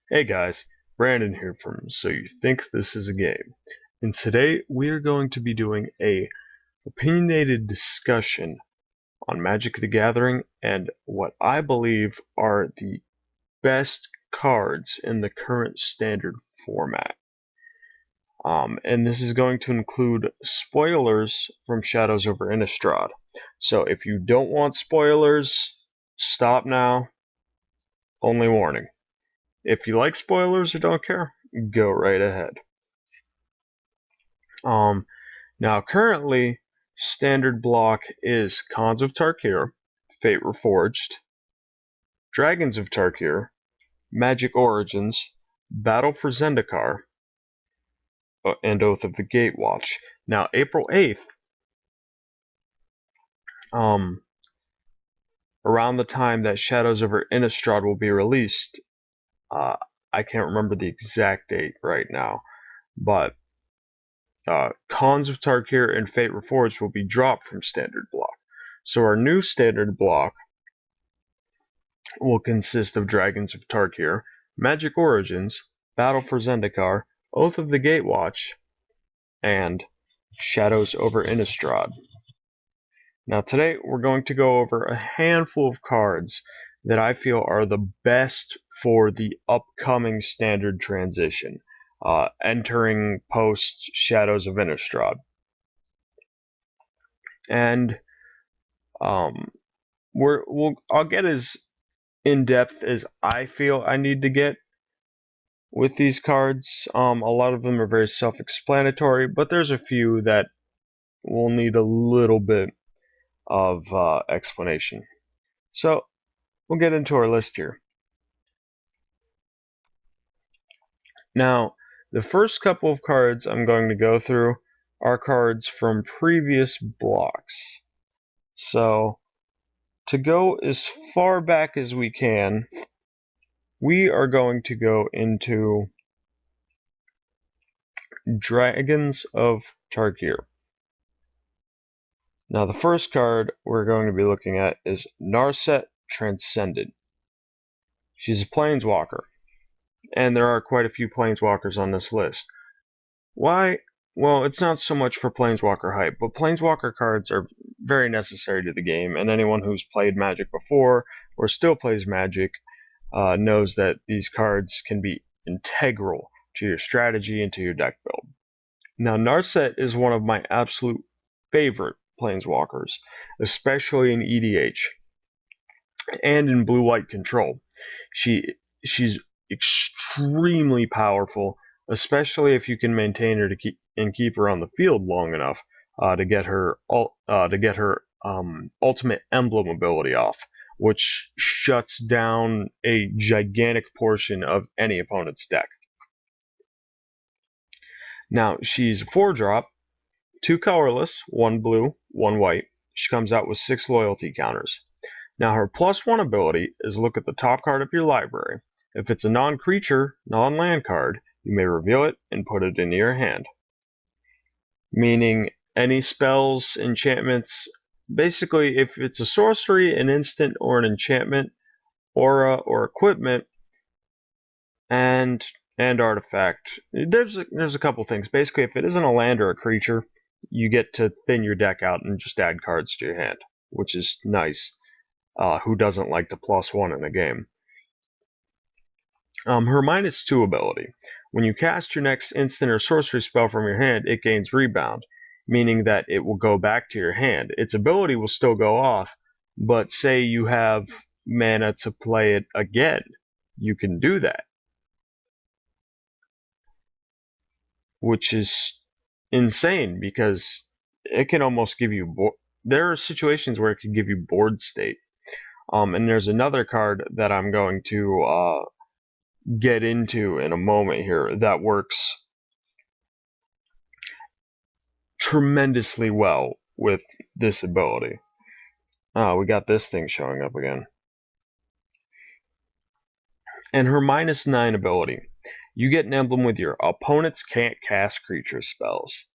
Hey guys, Brandon here from So You Think This Is a Game, and today we are going to be doing a opinionated discussion on Magic the Gathering and what I believe are the best cards in the current standard format. And this is going to include spoilers from Shadows over Innistrad. So if you don't want spoilers, stop now. Only warning. If you like spoilers or don't care, go right ahead. Now currently, standard block is Khans of Tarkir, Fate Reforged, Dragons of Tarkir, Magic Origins, Battle for Zendikar, and Oath of the Gatewatch. Now April 8th, around the time that Shadows over Innistrad will be released, I can't remember the exact date right now, but Khans of Tarkir and Fate Reforged will be dropped from standard block. So our new standard block will consist of Dragons of Tarkir, Magic Origins, Battle for Zendikar, Oath of the Gatewatch, and Shadows over Innistrad. Now today we're going to go over a handful of cards that I feel are the best for the upcoming standard transition, entering post Shadows of Innistrad. And I'll get as in depth as I feel I need to get with these cards. A lot of them are very self-explanatory, but there's a few that will need a little bit of explanation. So we'll get into our list here. Now, the first couple of cards I'm going to go through are cards from previous blocks. So, to go as far back as we can, we are going to go into Dragons of Tarkir. Now, the first card we're going to be looking at is Gnar Set, Transcended. She's a planeswalker, and there are quite a few planeswalkers on this list. Why? Well, it's not so much for planeswalker hype, but planeswalker cards are very necessary to the game, and anyone who's played Magic before or still plays Magic knows that these cards can be integral to your strategy and to your deck build. Now, Gnar Set is one of my absolute favorite planeswalkers, especially in EDH and in blue-white control. She's extremely powerful, especially if you can maintain her to keep her on the field long enough to get her ultimate emblem ability off, which shuts down a gigantic portion of any opponent's deck. Now, she's a 4-drop, 2 colorless, 1 blue, 1 white. She comes out with 6 loyalty counters. Now, her +1 ability is look at the top card of your library. If it's a non-creature, non-land card, you may reveal it and put it into your hand. Meaning, any spells, enchantments, basically, if it's a sorcery, an instant, or an enchantment, aura, or equipment, and artifact. There's a couple things. Basically, if it isn't a land or a creature, you get to thin your deck out and just add cards to your hand, which is nice. Who doesn't like the +1 in a game? Her -2 ability. When you cast your next instant or sorcery spell from your hand, it gains rebound, meaning that it will go back to your hand. Its ability will still go off, but say you have mana to play it again, you can do that. Which is insane because it can almost give you there are situations where it can give you board state. And there's another card that I'm going to get into in a moment here that works tremendously well with this ability. We got this thing showing up again. And her -9 ability. You get an emblem with your opponents can't cast creature spells.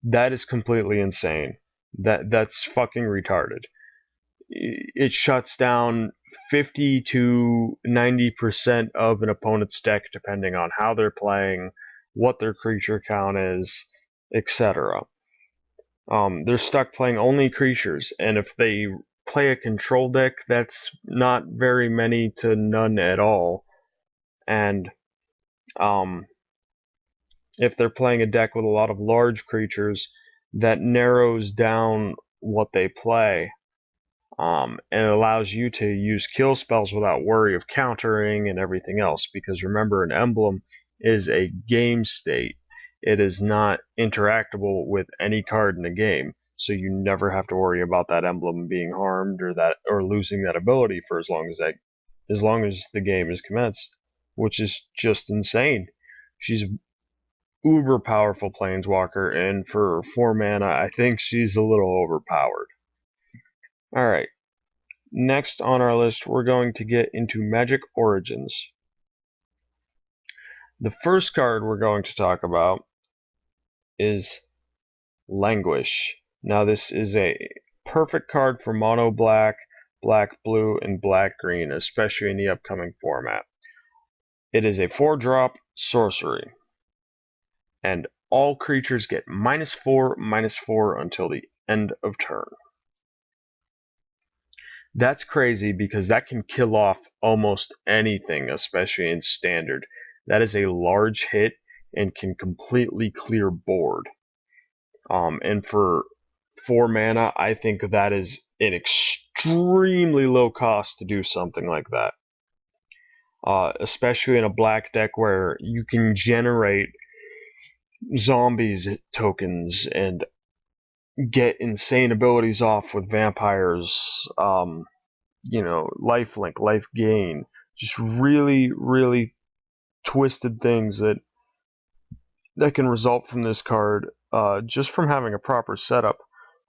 That is completely insane. That's fucking retarded. It shuts down 50 to 90% of an opponent's deck, depending on how they're playing, what their creature count is, etc. They're stuck playing only creatures, and if they play a control deck, that's not very many to none at all. And if they're playing a deck with a lot of large creatures, that narrows down what they play. And it allows you to use kill spells without worry of countering and everything else, because remember, an emblem is a game state. It is not interactable with any card in the game, so you never have to worry about that emblem being harmed or losing that ability for as long as the game is commenced, which is just insane. She's uber powerful planeswalker, and for 4 mana, I think she's a little overpowered. Alright, next on our list, we're going to get into Magic Origins. The first card we're going to talk about is Languish. Now, this is a perfect card for mono black, black blue, and black green, especially in the upcoming format. It is a 4-drop sorcery, and all creatures get -4/-4 until the end of turn. That's crazy because that can kill off almost anything, especially in standard. That is a large hit and can completely clear board. And for 4 mana, I think that is an extremely low cost to do something like that. Especially in a black deck where you can generate zombies tokens and get insane abilities off with vampires, lifelink, life gain, just really, really twisted things that can result from this card, just from having a proper setup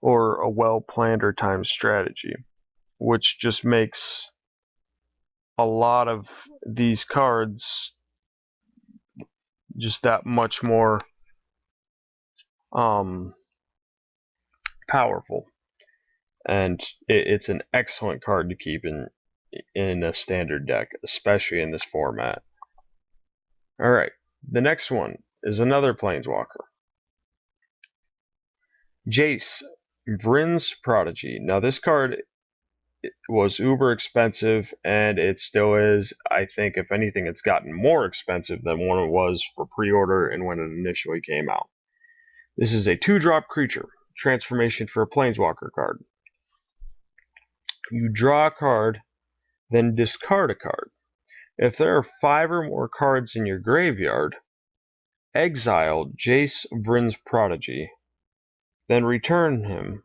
or a well-planned or timed strategy, which just makes a lot of these cards just that much more powerful. And it's an excellent card to keep in a standard deck, especially in this format. Alright, the next one is another planeswalker. Jace, Bryns Prodigy. Now, this card was uber expensive, and it still is. I think, if anything, it's gotten more expensive than what it was for pre-order and when it initially came out. This is a 2-drop creature, transformation for a planeswalker card. You draw a card, then discard a card. If there are 5 or more cards in your graveyard, exile Jace Bryns Prodigy, then return him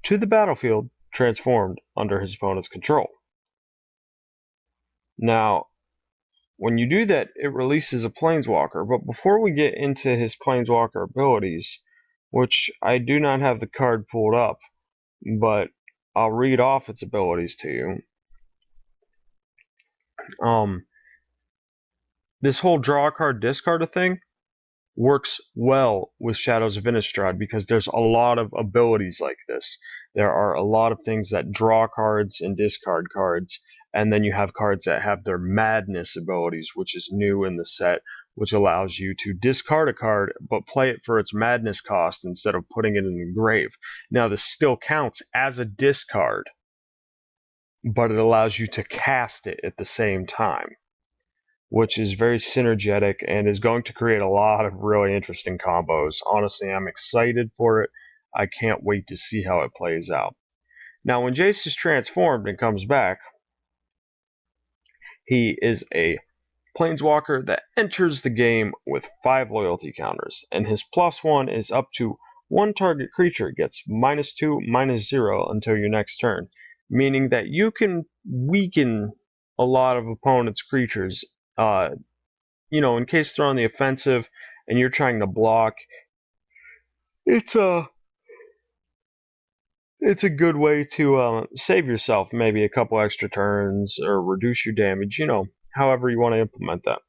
to the battlefield transformed under his opponent's control. Now, when you do that, it releases a planeswalker, but before we get into his planeswalker abilities, which I do not have the card pulled up, but I'll read off its abilities to you. This whole draw a card, discard a thing works well with Shadows of Innistrad because there's a lot of abilities like this. There are a lot of things that draw cards and discard cards, and then you have cards that have their madness abilities, which is new in the set, which allows you to discard a card but play it for its madness cost instead of putting it in the grave. Now, this still counts as a discard, but it allows you to cast it at the same time, which is very synergetic and is going to create a lot of really interesting combos. Honestly, I'm excited for it. I can't wait to see how it plays out. Now, when Jace is transformed and comes back, he is a planeswalker that enters the game with 5 loyalty counters, and his +1 is up to 1 target creature gets -2/-0 until your next turn, meaning that you can weaken a lot of opponents' creatures. In case they're on the offensive and you're trying to block, it's a good way to save yourself maybe a couple extra turns or reduce your damage, however you want to implement that.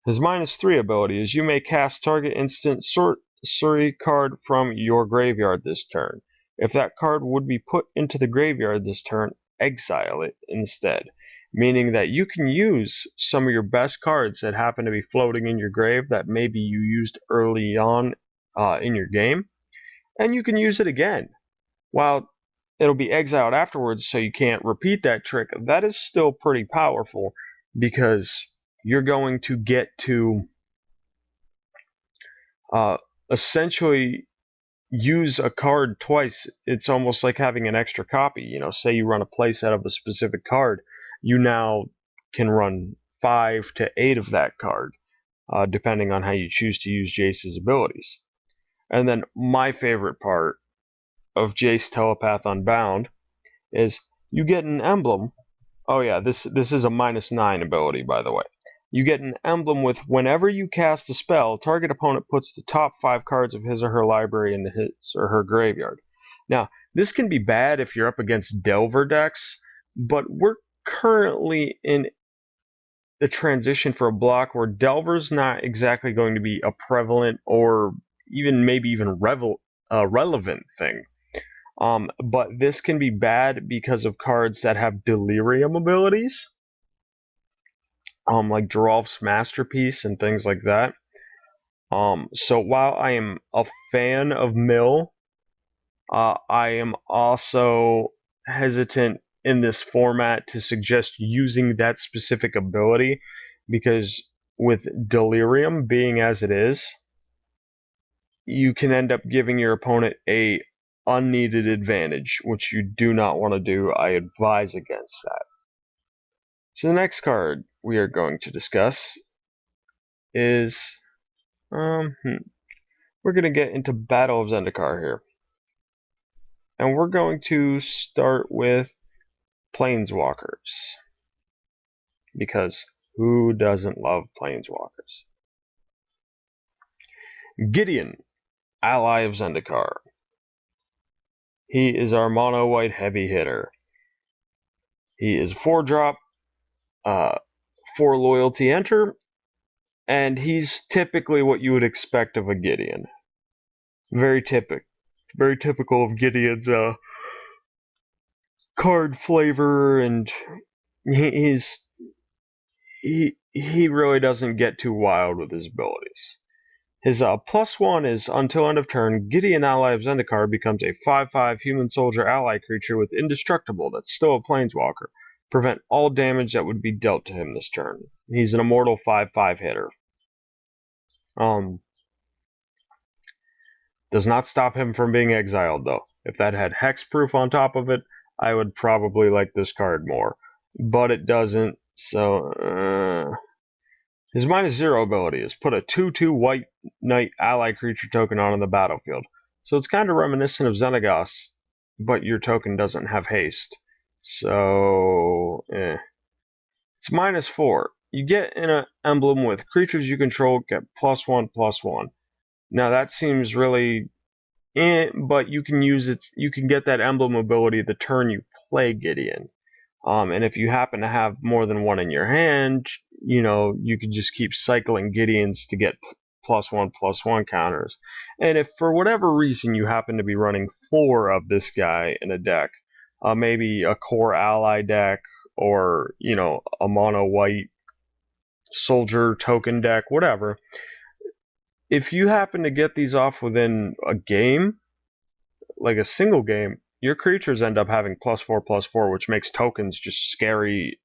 His -3 ability is you may cast target instant sorcery card from your graveyard this turn. If that card would be put into the graveyard this turn, exile it instead, meaning that you can use some of your best cards that happen to be floating in your grave that maybe you used early on in your game, and you can use it again. While it'll be exiled afterwards, so you can't repeat that trick, that is still pretty powerful because you're going to get to essentially use a card twice. It's almost like having an extra copy. You know, say you run a playset of a specific card, you now can run 5 to 8 of that card, depending on how you choose to use Jace's abilities. And then my favorite part of Jace Telepath Unbound is you get an emblem. Oh yeah, this is a -9 ability, by the way. You get an emblem with whenever you cast a spell, target opponent puts the top 5 cards of his or her library into his or her graveyard. Now, this can be bad if you're up against Delver decks, but we're currently in the transition for a block where Delver's not exactly going to be a prevalent or maybe even relevant thing. But this can be bad because of cards that have delirium abilities, like Geralf's Masterpiece and things like that. So while I am a fan of Mill, I am also hesitant in this format to suggest using that specific ability, because with Delirium being as it is, you can end up giving your opponent a unneeded advantage, which you do not want to do. I advise against that. So the next card we are going to discuss is we're going to get into Battle of Zendikar here. And we're going to start with planeswalkers, because who doesn't love planeswalkers? Gideon, ally of Zendikar. He is our mono white heavy hitter. He is 4-drop, 4 loyalty enter, and he's typically what you would expect of a Gideon. Very typical of Gideon's card flavor, and he really doesn't get too wild with his abilities. His +1 is until end of turn, Gideon, ally of Zendikar, becomes a 5/5 human soldier ally creature with indestructible that's still a planeswalker. Prevent all damage that would be dealt to him this turn. He's an immortal 5/5 hitter. Does not stop him from being exiled, though. If that had hexproof on top of it, I would probably like this card more. But it doesn't, so his -0 ability is put a 2/2 white knight ally creature token on the battlefield. So it's kind of reminiscent of Xenagos, but your token doesn't have haste. So, It's -4. You get in an emblem with creatures you control get +1/+1. Now that seems really but you can use it. You can get that emblem ability the turn you play Gideon. And if you happen to have more than one in your hand, you can just keep cycling Gideons to get +1/+1 counters. And if for whatever reason you happen to be running 4 of this guy in a deck, maybe a core ally deck, or a mono white soldier token deck, whatever. If you happen to get these off within a game, like a single game, your creatures end up having +4/+4, which makes tokens just scary,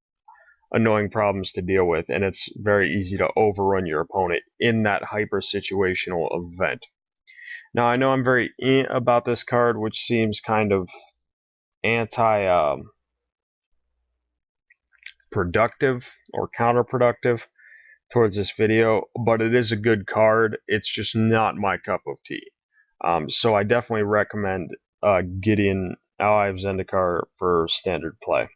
annoying problems to deal with, and it's very easy to overrun your opponent in that hyper situational event. Now, I know I'm very about this card, which seems kind of productive or counterproductive towards this video, but it is a good card. It's just not my cup of tea. So I definitely recommend Gideon, ally of Zendikar, for standard play.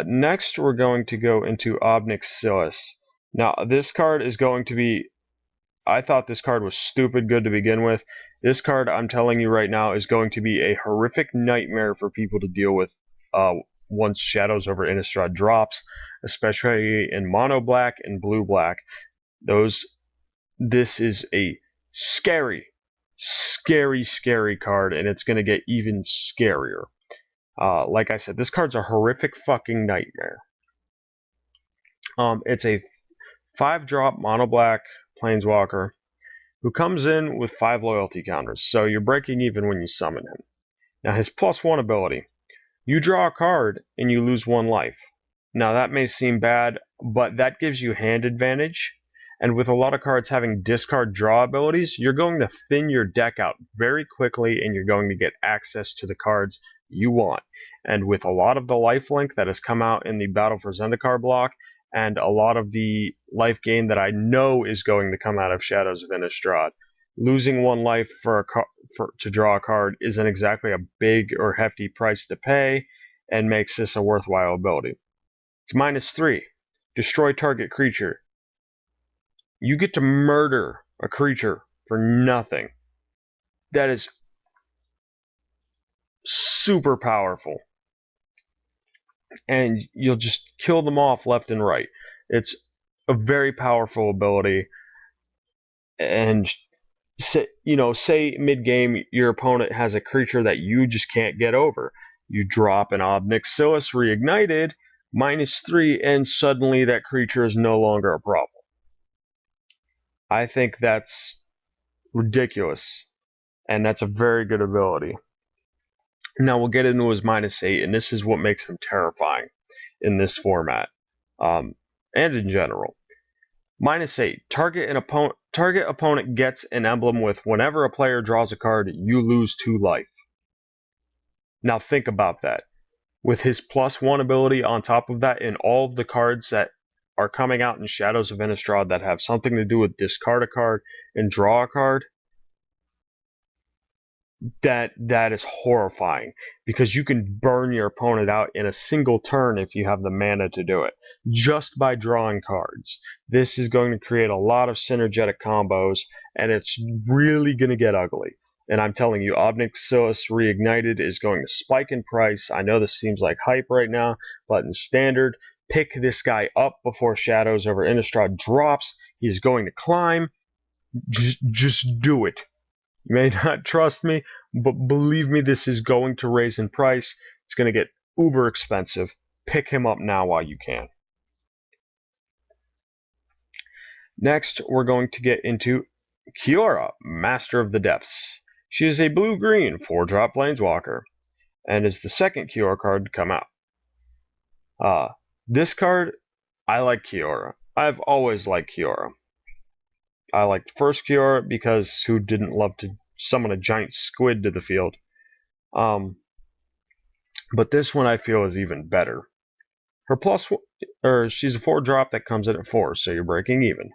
Next, we're going to go into Obnic Sillas. Now, this card is going to be... I thought this card was stupid good to begin with. This card, I'm telling you right now, is going to be a horrific nightmare for people to deal with once Shadows over Innistrad drops, especially in mono black and blue black. This is a scary card, and it's going to get even scarier. Like I said, this card's a horrific fucking nightmare. It's a 5-drop mono black planeswalker who comes in with 5 loyalty counters, so you're breaking even when you summon him. Now his +1 ability, you draw a card and you lose 1 life. Now that may seem bad, but that gives you hand advantage, and with a lot of cards having discard draw abilities, you're going to thin your deck out very quickly and you're going to get access to the cards you want. And with a lot of the lifelink that has come out in the Battle for Zendikar block, and a lot of the life gain that I know is going to come out of Shadows of Innistrad, losing 1 life to draw a card isn't exactly a big or hefty price to pay, and makes this a worthwhile ability. It's -3. Destroy target creature. You get to murder a creature for nothing. That is super powerful. And you'll just kill them off left and right. It's a very powerful ability. And say mid-game your opponent has a creature that you just can't get over. You drop an Sillas reignited, -3, and suddenly that creature is no longer a problem. I think that's ridiculous, and that's a very good ability. Now we'll get into his -8, and this is what makes him terrifying in this format, and in general. -8, target opponent gets an emblem with whenever a player draws a card, you lose 2 life. Now think about that. With his +1 ability on top of that, and all of the cards that are coming out in Shadows of Innistrad that have something to do with discard a card and draw a card, that is horrifying, because you can burn your opponent out in a single turn if you have the mana to do it, just by drawing cards. This is going to create a lot of synergetic combos, and it's really going to get ugly. And I'm telling you, Sillas Reignited is going to spike in price. I know this seems like hype right now, but in Standard, pick this guy up before Shadows over Innistrad drops. He is going to climb. Just do it. You may not trust me, but believe me, this is going to raise in price. It's going to get uber expensive. Pick him up now while you can. Next, we're going to get into Kiara, Master of the Depths. She is a blue-green 4-drop planeswalker, and is the second Kiara card to come out. This card, I like Kiara. I've always liked Kiara. I like the first Kiara because who didn't love to summon a giant squid to the field? But this one I feel is even better. She's a 4-drop that comes in at 4, so you're breaking even.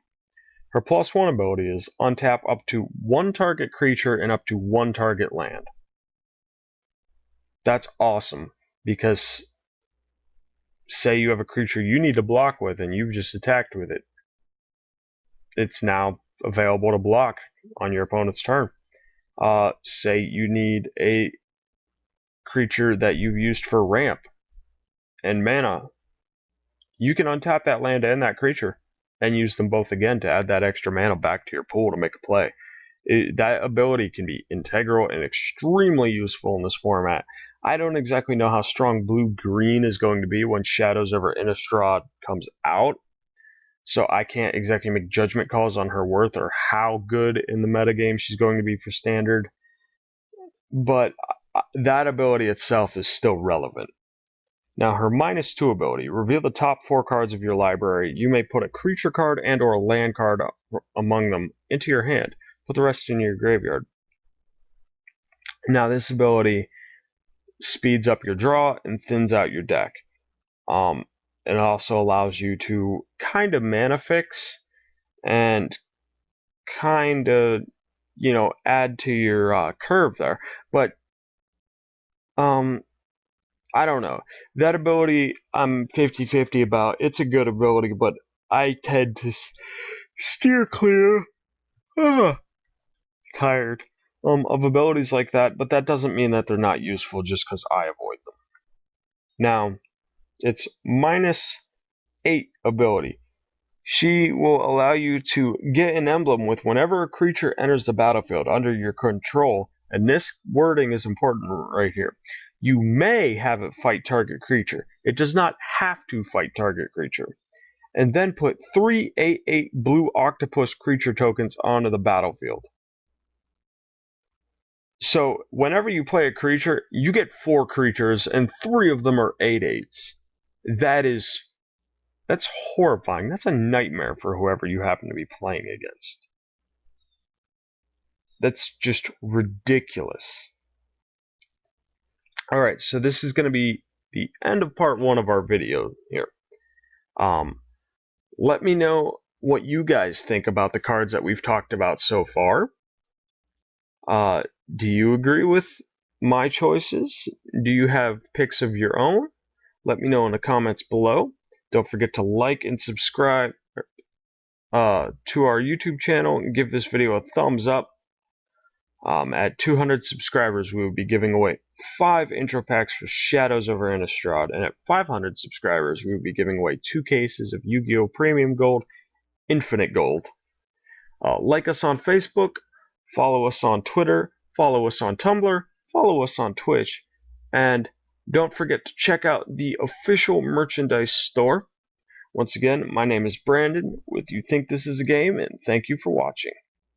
Her +1 ability is untap up to 1 target creature and up to 1 target land. That's awesome, because say you have a creature you need to block with and you've just attacked with it. It's now available to block on your opponent's turn. Say you need a creature that you've used for ramp and mana. You can untap that land and that creature and use them both again to add that extra mana back to your pool to make a play. That ability can be integral and extremely useful in this format. I don't exactly know how strong blue-green is going to be when Shadows over Innistrad comes out, so I can't exactly make judgment calls on her worth or how good in the metagame she's going to be for Standard, but that ability itself is still relevant. Now her -2 ability, reveal the top 4 cards of your library. You may put a creature card and or a land card among them into your hand. Put the rest in your graveyard. Now this ability speeds up your draw and thins out your deck. It also allows you to kind of mana fix and kind of, add to your curve there. But I don't know. That ability, I'm 50-50 about. It's a good ability, but I tend to steer clear. Tired of abilities like that, but that doesn't mean that they're not useful just because I avoid them. Now, it's -8 ability. She will allow you to get an emblem with whenever a creature enters the battlefield under your control, and this wording is important right here. You may have it fight target creature. It does not have to fight target creature. And then put 3 8/8 blue octopus creature tokens onto the battlefield. So whenever you play a creature, you get 4 creatures, and 3 of them are 8/8s. That's horrifying. That's a nightmare for whoever you happen to be playing against. That's just ridiculous. Alright, so this is going to be the end of part 1 of our video here. Let me know what you guys think about the cards that we've talked about so far. Do you agree with my choices? Do you have picks of your own? Let me know in the comments below. Don't forget to like and subscribe to our YouTube channel and give this video a thumbs up. At 200 subscribers, we will be giving away 5 intro packs for Shadows over Innistrad, and at 500 subscribers, we will be giving away 2 cases of Yu-Gi-Oh! Premium Gold, Infinite Gold. Like us on Facebook, follow us on Twitter, follow us on Tumblr, follow us on Twitch, and don't forget to check out the official merchandise store. Once again, my name is Brandon with You Think This Is a Game, and thank you for watching.